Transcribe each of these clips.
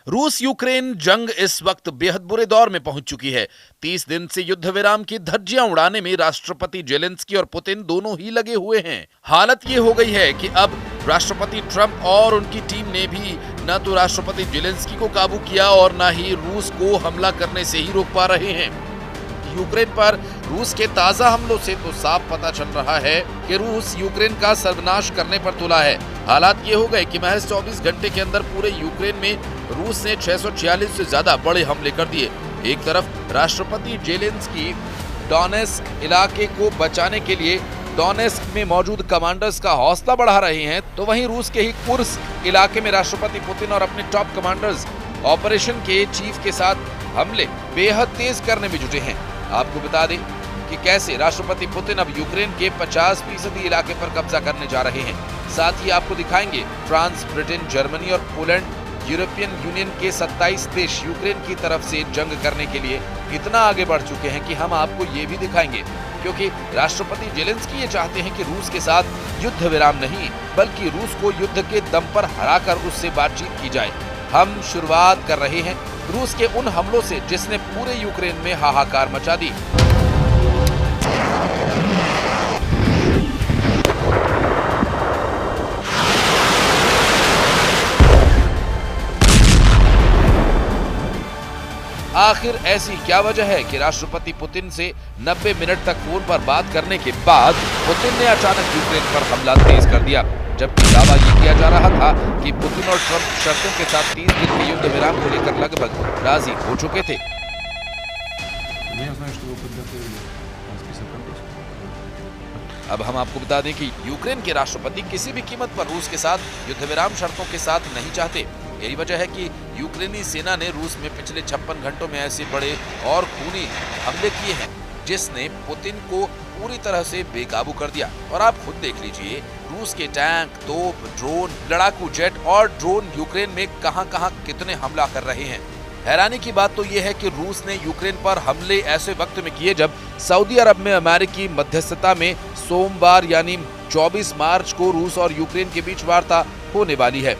रूस यूक्रेन जंग इस वक्त बेहद बुरे दौर में पहुंच चुकी है। 30 दिन से युद्ध विराम की धज्जियां उड़ाने में राष्ट्रपति जेलेंस्की और पुतिन दोनों ही लगे हुए हैं। हालत ये हो गई है कि अब राष्ट्रपति ट्रंप और उनकी टीम ने भी न तो राष्ट्रपति जेलेंस्की को काबू किया और न ही रूस को हमला करने से ही रोक पा रहे हैं। यूक्रेन पर रूस के ताजा हमलों से तो साफ पता चल रहा है कि रूस यूक्रेन का सर्वनाश करने पर तुला है। हालात ये हो गए कि महज 24 घंटे के अंदर पूरे यूक्रेन में रूस ने 646 से ज्यादा बड़े हमले कर दिए। एक तरफ राष्ट्रपति जेलेंस्की डोनेत्स्क इलाके को बचाने के लिए डोनेत्स्क में मौजूद कमांडर्स का हौसला बढ़ा रहे हैं, तो वहीं रूस के ही कुर्स्क इलाके में राष्ट्रपति पुतिन और अपने टॉप कमांडर्स ऑपरेशन के चीफ के साथ हमले बेहद तेज करने में जुटे हैं। आपको बता दें कि कैसे राष्ट्रपति पुतिन अब यूक्रेन के 50% इलाके पर कब्जा करने जा रहे हैं। साथ ही आपको दिखाएंगे फ्रांस, ब्रिटेन, जर्मनी और पोलैंड, यूरोपियन यूनियन के 27 देश यूक्रेन की तरफ से जंग करने के लिए इतना आगे बढ़ चुके हैं कि हम आपको ये भी दिखाएंगे, क्योंकि राष्ट्रपति जेलेंस्की ये चाहते हैं कि रूस के साथ युद्ध विराम नहीं बल्कि रूस को युद्ध के दम पर हराकर उससे बातचीत की जाए। हम शुरुआत कर रहे हैं रूस के उन हमलों से जिसने पूरे यूक्रेन में हाहाकार मचा दी। आखिर ऐसी क्या वजह है कि राष्ट्रपति पुतिन से 90 मिनट तक फोन पर बात करने के बाद पुतिन ने अचानक यूक्रेन पर हमला तेज कर दिया, जबकि दावा ये किया जा रहा था कि पुतिन और ट्रंप शर्तों के साथ 30 दिन के युद्ध विराम को लेकर लगभग राजी हो चुके थे। अब हम आपको बता दें कि यूक्रेन के राष्ट्रपति किसी भी कीमत पर रूस के साथ युद्ध विराम शर्तों के साथ नहीं चाहते। यही वजह है कि यूक्रेनी सेना ने रूस में पिछले 56 घंटों में ऐसे बड़े और खूनी हमले किए हैं जिसने पुतिन को पूरी तरह से बेकाबू कर दिया। और आप खुद देख लीजिए, रूस के टैंक, तोप, ड्रोन, लड़ाकू जेट और ड्रोन यूक्रेन में कहां-कहां कितने हमला कर रहे हैं। हैरानी की बात तो यह है कि रूस ने यूक्रेन पर हमले ऐसे वक्त में किए जब सऊदी अरब में अमेरिकी मध्यस्थता में सोमवार यानी 24 मार्च को रूस और यूक्रेन के बीच वार्ता होने वाली है।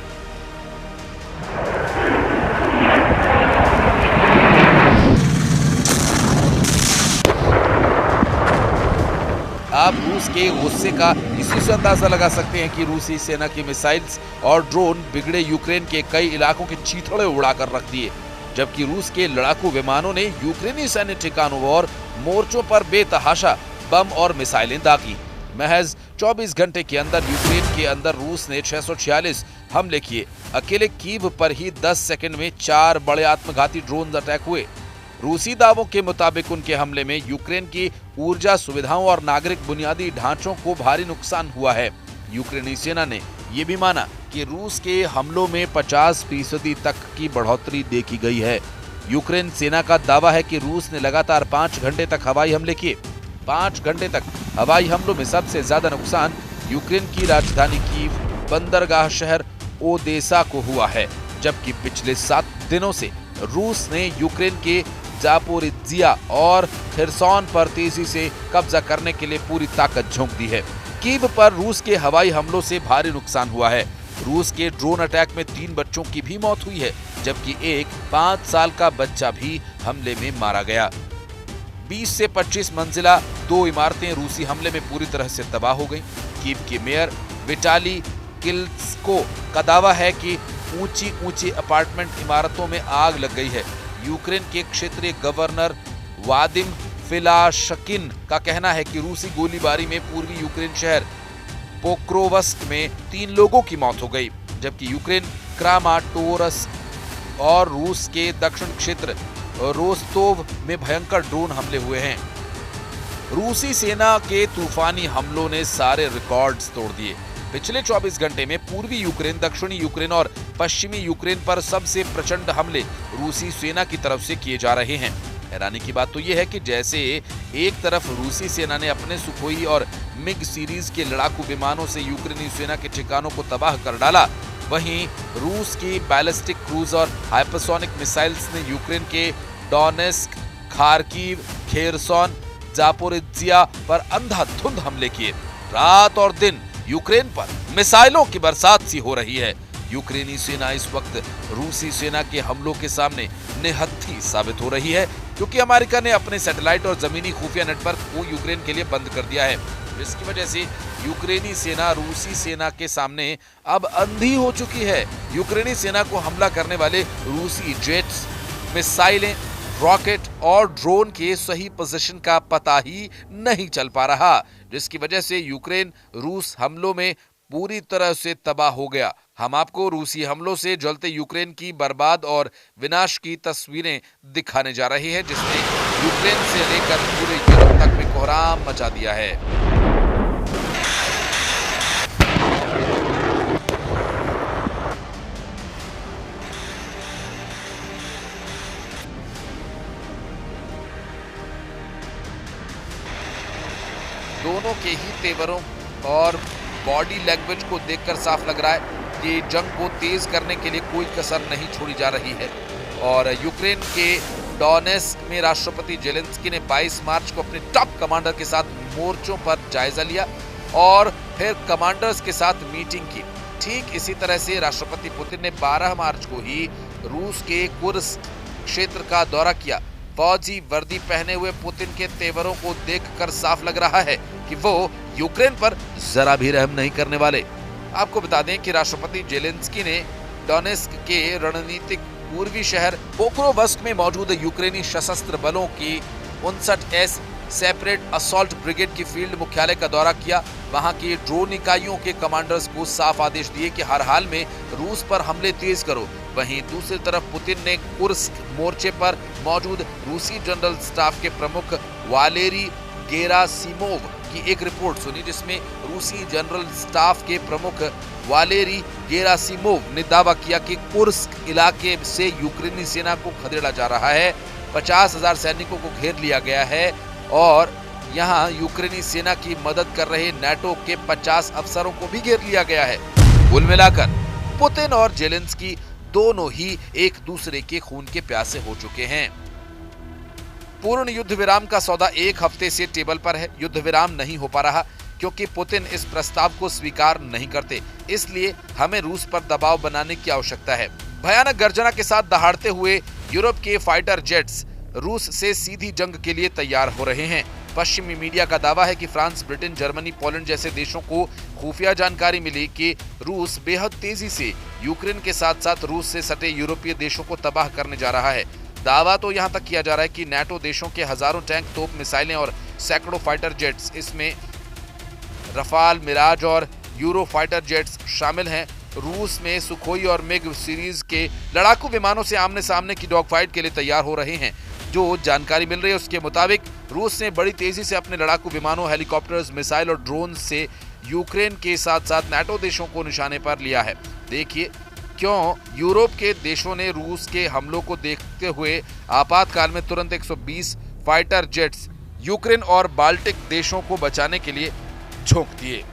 आप रूस के गुस्से का इसी से अंदाजा लगा सकते हैं कि रूसी सेना की मिसाइल्स और ड्रोन बिगड़े यूक्रेन के कई इलाकों के चीथड़े उड़ाकर रख दिए, जबकि रूस के लड़ाकू विमानों ने यूक्रेनी सैन्य ठिकानों और मोर्चों पर बेतहाशा बम और मिसाइलें दागी। महज 24 घंटे के अंदर यूक्रेन के अंदर रूस ने 646 हमले किए। अकेले कीव पर ही 10 सेकंड में 4 बड़े आत्मघाती ड्रोन अटैक हुए। रूसी दावों के मुताबिक उनके हमले में यूक्रेन की ऊर्जा सुविधाओं और नागरिक बुनियादी ढांचों को भारी नुकसान हुआ है। यूक्रेनी सेना ने यह भी माना कि रूस के हमलों में 50% तक की बढ़ोतरी देखी गई है। यूक्रेन सेना का दावा है कि रूस ने लगातार 5 घंटे तक हवाई हमले किए। 5 घंटे तक हवाई हमलों में सबसे ज्यादा नुकसान यूक्रेन की राजधानी कीव, बंदरगाह शहर ओदेसा को हुआ है, जबकि पिछले 7 दिनों से रूस ने यूक्रेन के जापोरिज्जिया और खिरसौन पर तेजी से कब्जा करने के लिए पूरी ताकत झोंक दी है। कीव पर रूस के हवाई हमलों से भारी नुकसान हुआ है। रूस के ड्रोन अटैक में 3 बच्चों की भी मौत हुई है, जबकि एक 5 साल का बच्चा भी हमले में मारा गया। 20 से 25 मंजिला 2 इमारतें रूसी हमले में पूरी तरह से तबाह हो गईं। कीव के मेयर विटाली किल्स्को का दावा है कि ऊंची अपार्टमेंट इमारतों में आग लग गई है। यूक्रेन के क्षेत्रीय गवर्नर वादिम फिलाशकिन का कहना है कि रूसी गोलीबारी में पूर्वी यूक्रेन शहर पोक्रोवस्क में 3 लोगों की मौत हो गई, जबकि यूक्रेन क्रामाटोर्स्क और रूस के दक्षिण क्षेत्र रोस्तोव में भयंकर ड्रोन हमले हुए हैं। रूसी सेना के तूफानी हमलों ने सारे रिकॉर्ड्स तोड़ दिए। पिछले 24 घंटे में पूर्वी यूक्रेन, दक्षिणी यूक्रेन और पश्चिमी यूक्रेन पर सबसे प्रचंड हमले रूसी सेना की तरफ से किए जा रहे हैं। हैरानी की बात तो यह है कि जैसे एक तरफ रूसी सेना ने अपने सुखोई और मिग सीरीज के लड़ाकू विमानों से यूक्रेनी सेना के ठिकानों को तबाह कर डाला, वहीं रूस की बैलिस्टिक क्रूज और हाइपरसोनिक मिसाइल्स ने यूक्रेन के डोनेस्क, खार्किव, खेरसोन, जापोरिज्जिया पर अंधाधुंध हमले किए। रात और दिन यूक्रेन पर मिसाइलों की बरसात सी हो रही है। यूक्रेनी सेना इस वक्त रूसी सेना के हमलों के सामने निहत्थी साबित हो रही है, क्योंकि अमेरिका ने अपने सैटेलाइट और जमीनी खुफिया नेटवर्क को यूक्रेन के लिए बंद कर दिया है, जिसकी वजह से यूक्रेनी सेना रूसी सेना के सामने अब अंधी हो चुकी है। यूक्रेनी सेना को हमला करने वाले रूसी जेट्स, मिसाइलें, रॉकेट और ड्रोन के सही पोजीशन का पता ही नहीं चल पा रहा, जिसकी वजह से यूक्रेन रूस हमलों में पूरी तरह से तबाह हो गया। हम आपको रूसी हमलों से जलते यूक्रेन की बर्बाद और विनाश की तस्वीरें दिखाने जा रहे हैं, जिसने यूक्रेन से लेकर पूरे यूरोप तक में कोहराम मचा दिया है। दोनों के ही तेवरों और बॉडी लैंग्वेज को देखकर साफ लग रहा है कि जंग को तेज करने के लिए कोई कसर नहीं छोड़ी जा रही है। और यूक्रेन के डोनेस्क में राष्ट्रपति जेलेंस्की ने 22 मार्च को अपने टॉप कमांडर के साथ मोर्चों पर जायजा लिया और फिर कमांडर्स के साथ मीटिंग की। ठीक इसी तरह से राष्ट्रपति पुतिन ने 12 मार्च को ही रूस के कुर्स्क क्षेत्र का दौरा किया। फौजी वर्दी पहने हुए पुतिन के तेवरों को देखकर साफ लग रहा है कि वो यूक्रेन पर जरा भी रहम नहीं करने वाले। आपको बता दें कि राष्ट्रपति जेलेंस्की ने डोनेस्क के रणनीतिक पूर्वी शहर पोक्रोवस्क में मौजूद यूक्रेनी सशस्त्र बलों की 59S सेपरेट असॉल्ट ब्रिगेड की फील्ड मुख्यालय का दौरा किया। वहां की ड्रोन इकाइयों के कमांडर्स को साफ आदेश दिए कि हर हाल में रूस पर हमले तेज करो। वहीं दूसरी तरफ पुतिन ने कुर्स्क मोर्चे पर मौजूद रूसी जनरल स्टाफ के प्रमुख वालेरी गेरासिमोव की एक रिपोर्ट सुनी, जिसमें रूसी जनरल स्टाफ के प्रमुख वालेरी गेरासिमोव ने दावा किया कि कुर्स्क इलाके से यूक्रेनी सेना को खदेड़ा जा रहा है। 50,000 सैनिकों को घेर लिया गया है और यहां यूक्रेनी सेना की मदद कर रहे नाटो के 50 अफसरों को भी घेर लिया गया है। कुल मिलाकर पुतिन और जेलेंस्की दोनों ही एक दूसरे के खून के प्यासे हो चुके हैं। पूर्ण युद्ध विराम का सौदा एक हफ्ते से टेबल पर है। युद्ध विराम नहीं हो पा रहा क्योंकि पुतिन इस प्रस्ताव को स्वीकार नहीं करते, इसलिए हमें रूस पर दबाव बनाने की आवश्यकता है। भयानक गर्जना के साथ दहाड़ते हुए यूरोप के फाइटर जेट्स रूस से सीधी जंग के लिए तैयार हो रहे हैं। पश्चिमी मीडिया का दावा है कि फ्रांस, ब्रिटेन, जर्मनी, पोलैंड जैसे देशों को खुफिया जानकारी मिली कि रूस बेहद तेजी से यूक्रेन के साथ साथ रूस से सटे यूरोपीय देशों को तबाह करने जा रहा है। दावा तो यहां तक किया जा रहा है कि नाटो देशों के हजारों टैंक, तोप, मिसाइलें और सैकड़ों फाइटर जेट्स, इसमें रफाल, मिराज और यूरो फाइटर जेट्स शामिल हैं। रूस में सुखोई और मिग सीरीज के लड़ाकू विमानों से आमने सामने की डॉग फाइट के लिए तैयार हो रहे हैं। जो जानकारी मिल रही है उसके मुताबिक रूस ने बड़ी तेजी से अपने लड़ाकू विमानों, हेलीकॉप्टर्स, मिसाइल और ड्रोन से यूक्रेन के साथ साथ नाटो देशों को निशाने पर लिया है। देखिए क्यों यूरोप के देशों ने रूस के हमलों को देखते हुए आपातकाल में तुरंत 120 फाइटर जेट्स यूक्रेन और बाल्टिक देशों को बचाने के लिए झोंक दिए।